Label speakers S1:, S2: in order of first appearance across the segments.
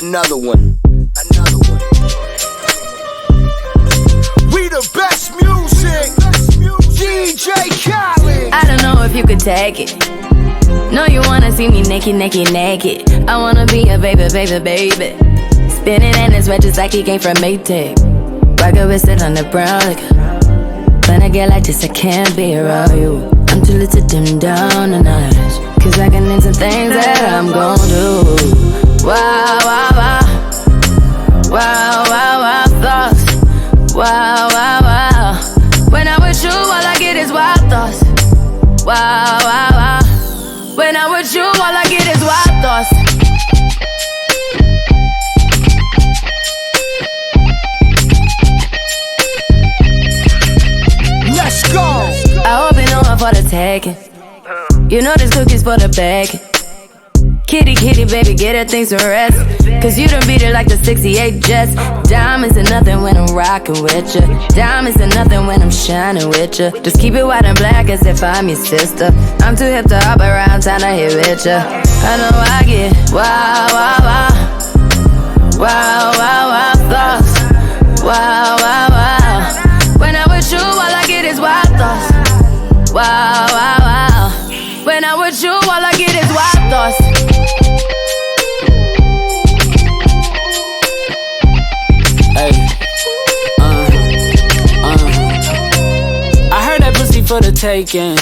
S1: Another one. We the best music. DJ Khaled.
S2: I don't know if you could take it. No, you wanna see me naked, naked, naked. I wanna be a baby, baby, baby. Spinning in his red just like he came from Maytag. Rocket with it on the brown liquor. When I get like this, I can't be around you. I'm too little to dim down the notch. Cause I can name some things that I'm gon' do. Wow, wow, wow. Wow, wow, wow, thoughts. Wow, wow, wow. When I'm with you, all I get is wild thoughts. Wow, wow, wow. When I'm with you, all I get is wild thoughts.
S1: Let's go.
S2: I hope you know I'm for the taking. You know this cookie's for the bag. Kitty, kitty, baby, get her things to rest. Cause you done beat it like the 68 Jets. Diamonds are nothing when I'm rockin' with ya. Diamonds are nothing when I'm shining with ya. Just keep it white and black as if I'm your sister. I'm too hip to hop around, time to hit with ya. I know I get wow, wow, wow. Wow, wow, wow, thoughts. Wow, wow, wow. When I'm with you, all I get is wild thoughts. Wow, wow, wow. When I'm with you, all I get is wild thoughts.
S3: Hey, I heard that pussy for the taking.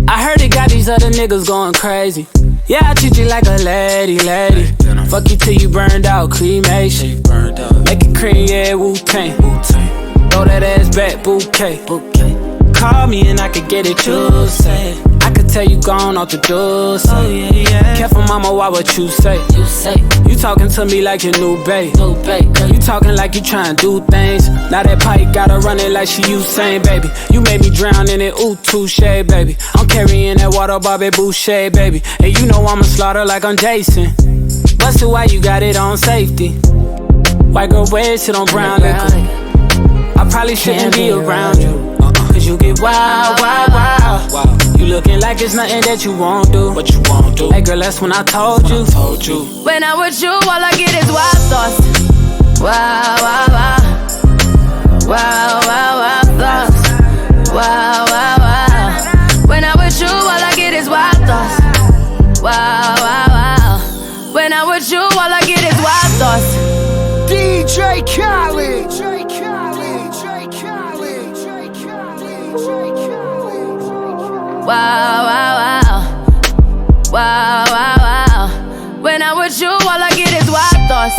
S3: I heard it got these other niggas going crazy. Yeah, I treat you like a lady, lady. Fuck you till you burned out, cremation. Make it cream, yeah, Wu-Tang. Throw that ass back, bouquet. Call me and I could get it, you say. I could tell you gone off the door, say. Oh, yeah, yeah. Careful, mama, why what you say? You talking to me like your new babe. You talking like you trying to do things. Now that pipe gotta run it like she Usain, baby. You made me drown in it, ooh, touche, baby. I'm carrying that water, Bobby Boucher, baby. And you know I'ma slaughter like I'm Jason. Busted, why you got it on safety? White girl, wear shit on brown liquor. I probably shouldn't be around you. Cause you get wild, wild, wild. You looking like it's nothing that you won't do. What you won't do. Hey girl, that's when I told you.
S2: When I'm with you, all I get is wild thoughts. Wow, wow, wow. Wow, wow, wow, thoughts. Wow, wow, wow. When I'm with you, all I get is wild thoughts. Wow, wow, wow. When I'm with you, all I get is wild thoughts.
S1: DJ Khaled.
S2: Wow, wow, wow. Wow, wow, wow. When I'm with you, all I get is wild thoughts.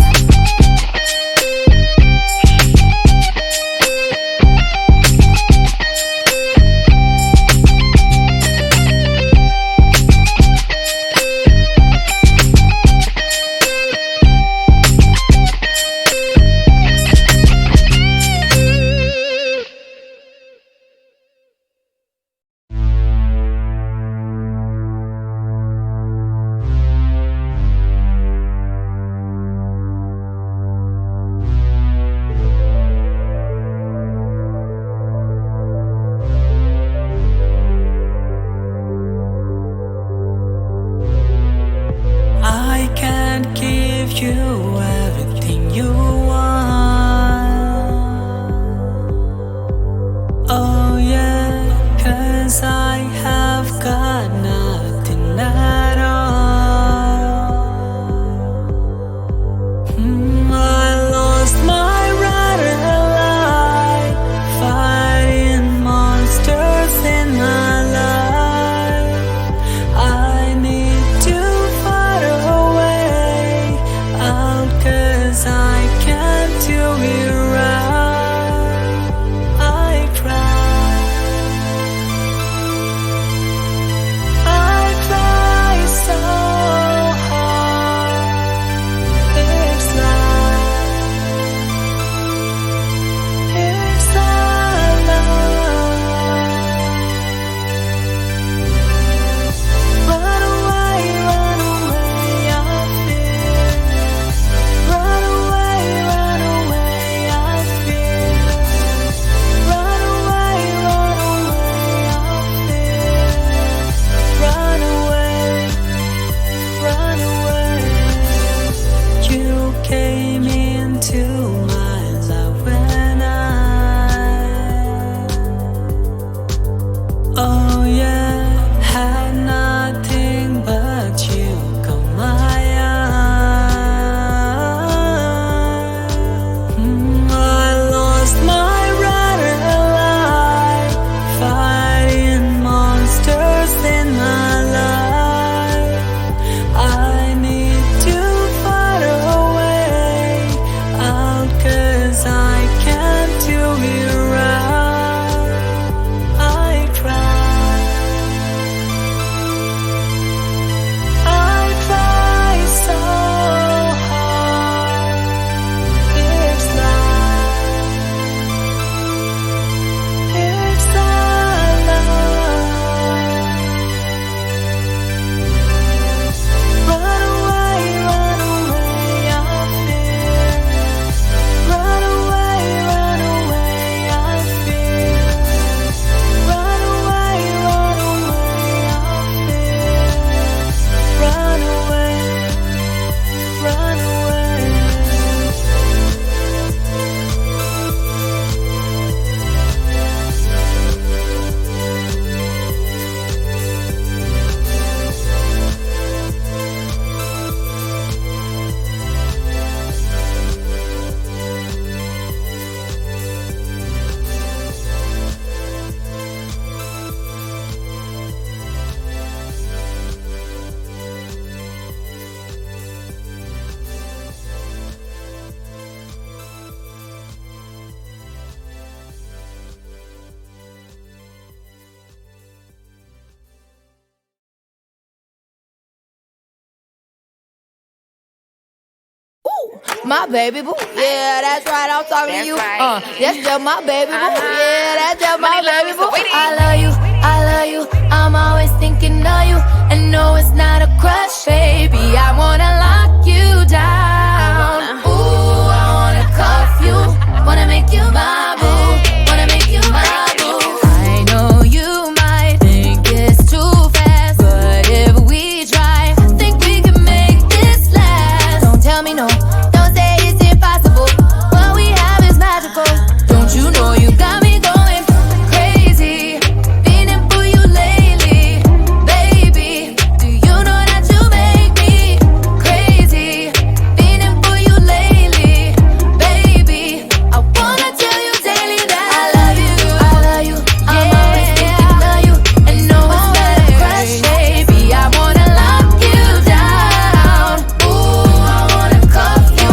S4: my baby boo. Yeah, that's right, I'm talking to you.
S2: Right.
S4: That's just my baby boo. Yeah, that's just my
S2: Money love
S4: baby
S2: is the
S4: boo.
S2: way to
S4: I love you, I love you. I'm always thinking of you. And no, it's not a crush, baby. I wanna lock you down. Ooh, I wanna cuff you. Wanna make you my boo. Wanna make you my boo. I know you might think it's too fast, but if we try, I think we can make this last. Don't tell me no, don't say it's impossible. What we have is magical. Don't you know you got me going crazy? Feeling for you lately, baby. Do you know that you make me crazy? Feeling for you lately, baby. I wanna tell you daily that I love you, I love you. I'm always thinking of you, and no, it's not a crush, baby. I wanna lock you down. Ooh, I wanna cuff you.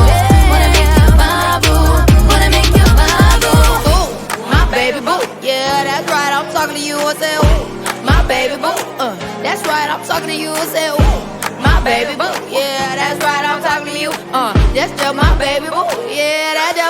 S4: Wanna make you my boo. Wanna make you my boo. Ooh, my baby boo. Yeah, that's right. I'm talking to you. I say, ooh, my baby boo. That's right. I'm talking to you. I say, ooh, my baby boo. Yeah, that's right. I'm talking to you. That's just my baby boo. Yeah, that's just